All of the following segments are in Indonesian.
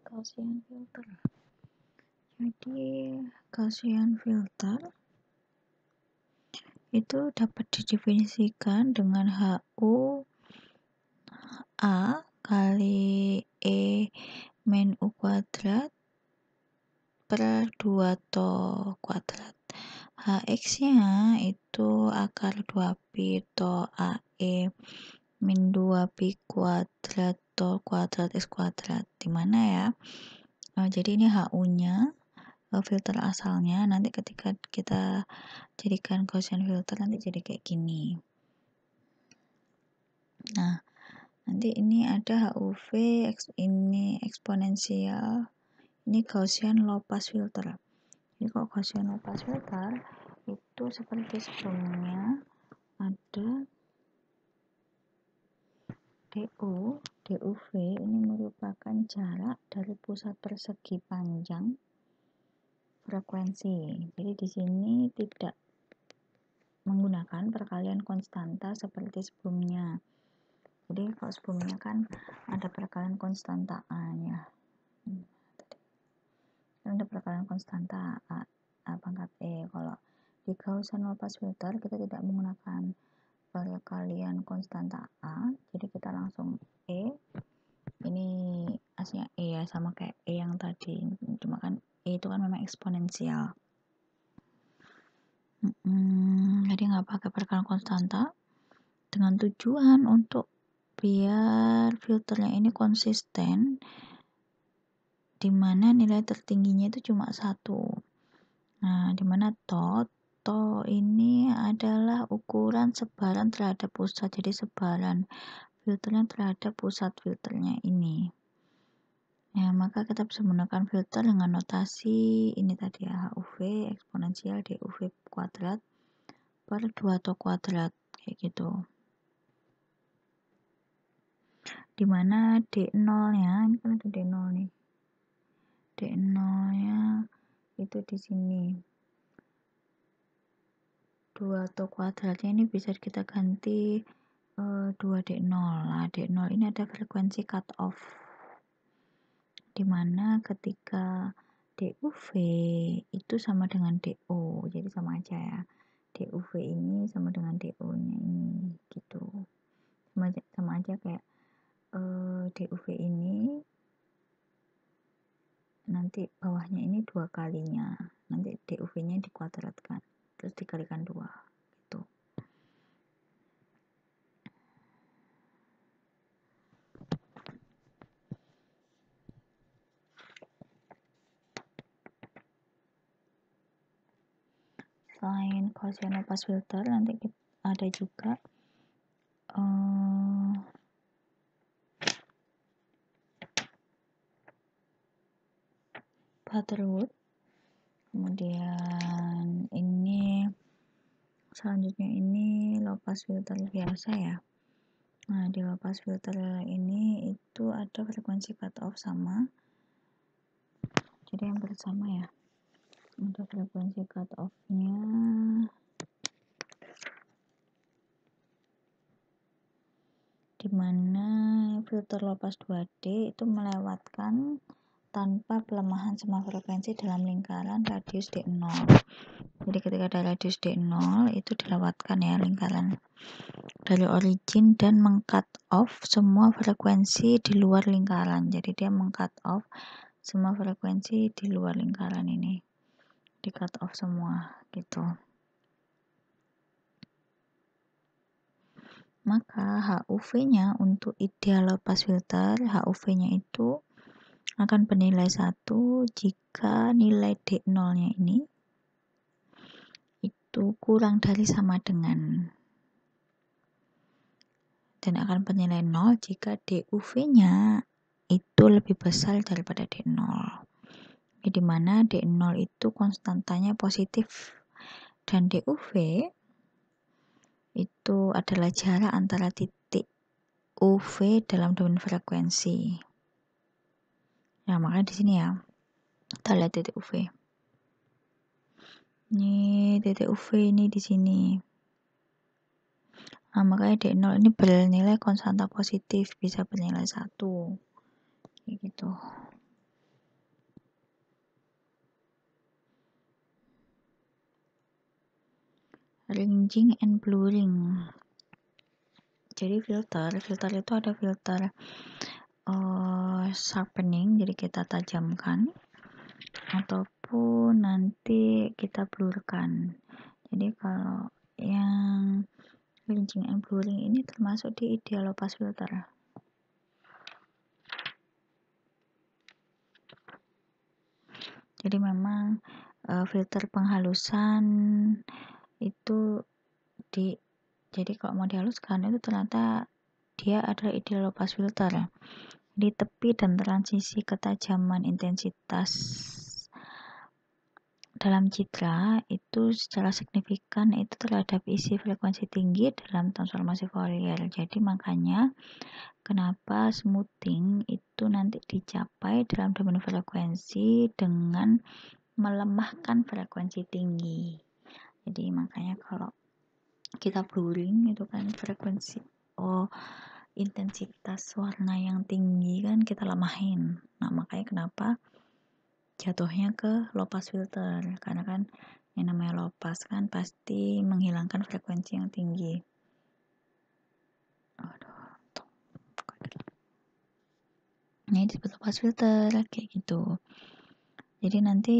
Gaussian filter. Jadi Gaussian filter itu dapat didefinisikan dengan HU A kali E min U kuadrat per 2 to kuadrat. Hx nya itu akar 2pi to AE min 2pi kuadrat to kuadrat X kuadrat. Dimana ya? Jadi ini HU nya filter asalnya, nanti ketika kita jadikan Gaussian filter nanti jadi kayak gini. Nah, nanti ini ada HUV, ini eksponensial, ini Gaussian low pass filter. Jadi kalau Gaussian low pass filter itu seperti sebelumnya, ada DU, DUV ini merupakan jarak dari pusat persegi panjang frekuensi. Jadi di sini tidak menggunakan perkalian konstanta seperti sebelumnya. Jadi kalau sebelumnya kan ada perkalian konstanta A-nya. Ada perkalian konstanta A pangkat E. Kalau di Gaussian low pass filter kita tidak menggunakan perkalian konstanta A, jadi kita langsung E. Ini aslinya E ya, sama kayak E yang tadi, cuma kan E itu kan memang eksponensial. Jadi nggak pakai perkalian konstanta dengan tujuan untuk biar filternya ini konsisten, dimana nilai tertingginya itu cuma 1. Nah, dimana to ini adalah ukuran sebaran terhadap pusat, jadi sebaran filternya terhadap pusat filternya ini. Ya, maka kita bisa menggunakan filter dengan notasi ini tadi ya, HUV eksponensial DUV kuadrat per 2 to kuadrat kayak gitu. Dimana D0 nya, ini kan ada D0 nih. D0 nya itu di sini. 2 to kuadratnya ini bisa kita ganti 2D0. Nah, D0 ini ada frekuensi cut off. Dimana ketika DUV itu sama dengan DO, jadi sama aja ya, DUV ini sama dengan DO nya ini gitu, sama aja kayak DUV ini nanti bawahnya ini 2 kalinya, nanti DUV nya dikuadratkan terus dikalikan 2 gitu. Selain Gaussian low pass filter nanti ada juga Butterworth. Kemudian ini selanjutnya ini low pass filter biasa ya. Nah, di low pass filter ini itu ada frekuensi cut off sama, jadi yang bersama ya, untuk frekuensi cut off nya dimana filter low pass 2D itu melewatkan tanpa pelemahan semua frekuensi dalam lingkaran radius D0. Jadi ketika ada radius D0 itu dilewatkan ya lingkaran dari origin dan meng-cut off semua frekuensi di luar lingkaran. Jadi dia meng-cut off semua frekuensi di luar lingkaran ini. Di cut off semua gitu. Maka HUV-nya untuk ideal low pass filter, HUV-nya itu akan bernilai 1 jika nilai D0-nya ini itu kurang dari sama dengan, dan akan bernilai 0 jika DUV-nya itu lebih besar daripada D0. Di mana D0 itu konstantanya positif dan DUV itu adalah jarak antara titik UV dalam domain frekuensi. Nah, makanya di sini ya, kita lihat titik UV. Ini titik UV ini di sini. Nah, makanya D0 ini bernilai konstanta positif, bisa bernilai 1. kayak gitu. Ringing and blurring. Jadi filter itu ada filter sharpening, jadi kita tajamkan, ataupun nanti kita blurkan. Jadi kalau yang ringing and blurring ini termasuk di ideal low pass filter. Jadi memang filter penghalusan itu jadi kalau mau dihaluskan itu ternyata dia adalah ideal low pass filter. Di tepi dan transisi ketajaman intensitas dalam citra itu secara signifikan itu terhadap isi frekuensi tinggi dalam transformasi Fourier. Jadi makanya kenapa smoothing itu nanti dicapai dalam domain frekuensi dengan melemahkan frekuensi tinggi. Jadi makanya kalau kita blurring itu kan frekuensi intensitas warna yang tinggi kan kita lemahin. Nah makanya kenapa jatuhnya ke low pass filter, karena kan yang namanya low pass kan pasti menghilangkan frekuensi yang tinggi. Ini disebut low pass filter kayak gitu. Jadi nanti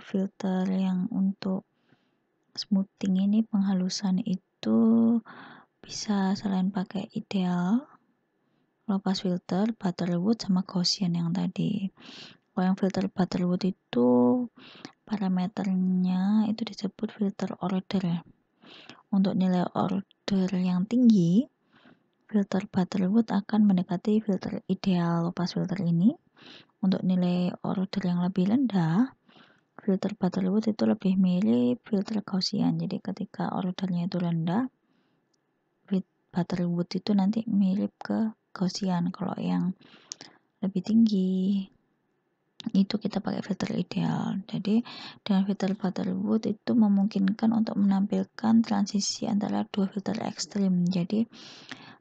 filter yang untuk smoothing ini penghalusan itu bisa selain pakai ideal low pass filter, Butterwood sama Gaussian yang tadi. Kalau yang filter Butterwood itu parameternya itu disebut filter order. Untuk nilai order yang tinggi, filter Butterwood akan mendekati filter ideal low pass filter ini. Untuk nilai order yang lebih rendah, filter Butterwood itu lebih mirip filter Gaussian. Jadi ketika ordernya itu rendah, Butterwood itu nanti mirip ke Gaussian. Kalau yang lebih tinggi itu kita pakai filter ideal. Jadi dengan filter Butterwood itu memungkinkan untuk menampilkan transisi antara dua filter ekstrim. Jadi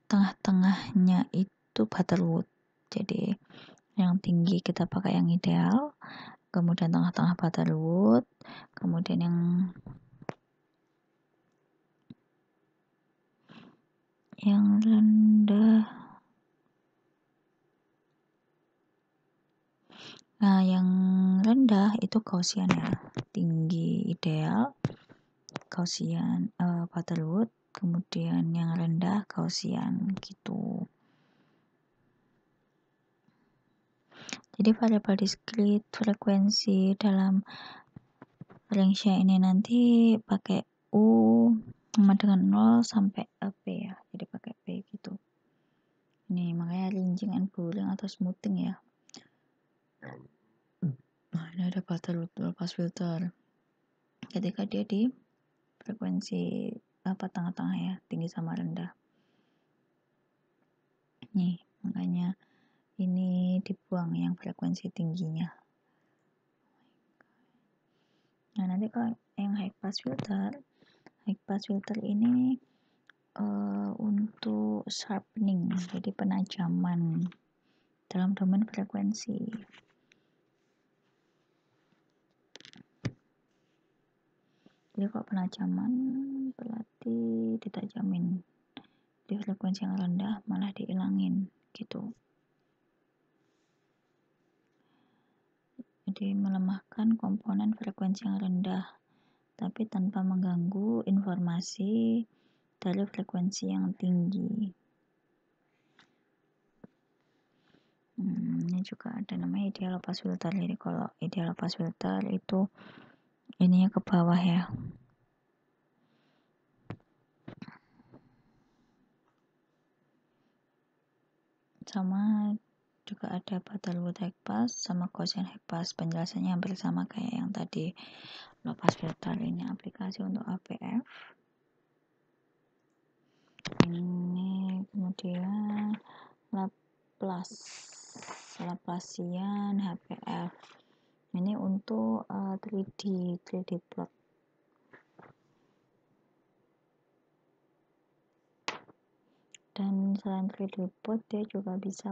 tengah-tengahnya itu Butterwood. Jadi yang tinggi kita pakai yang ideal, kemudian tengah-tengah Butterwood, kemudian yang rendah. Nah, yang rendah itu Gaussian ya. Tinggi ideal Gaussian Butterwood, kemudian yang rendah Gaussian gitu. Jadi variabel diskrit frekuensi dalam range ini nanti pakai U sama dengan 0 sampai P ya. Jadi pakai P gitu. Ini makanya ringing and blurring atau smoothing ya. Nah, ini ada Butterwood low pass filter. Ketika dia di frekuensi tengah-tengah ya, tinggi sama rendah. Nih, makanya ini dibuang yang frekuensi tingginya. Nah, nanti kalau yang high pass filter ini untuk sharpening, jadi penajaman dalam domain frekuensi. Jadi kalau penajaman berarti ditajamin, di frekuensi yang rendah malah dihilangin gitu. Jadi melemahkan komponen frekuensi yang rendah tapi tanpa mengganggu informasi dari frekuensi yang tinggi. Ini juga ada namanya ideal low pass filter. Jadi kalau ideal low pass filter itu ininya ke bawah ya. Sama juga ada Butterwood high pass sama Gaussian high pass. Penjelasannya hampir sama kayak yang tadi low pass filter. Ini aplikasi untuk APF. Ini kemudian Laplacian HPF. Ini untuk 3D plot. Dan selain 3D plot dia juga bisa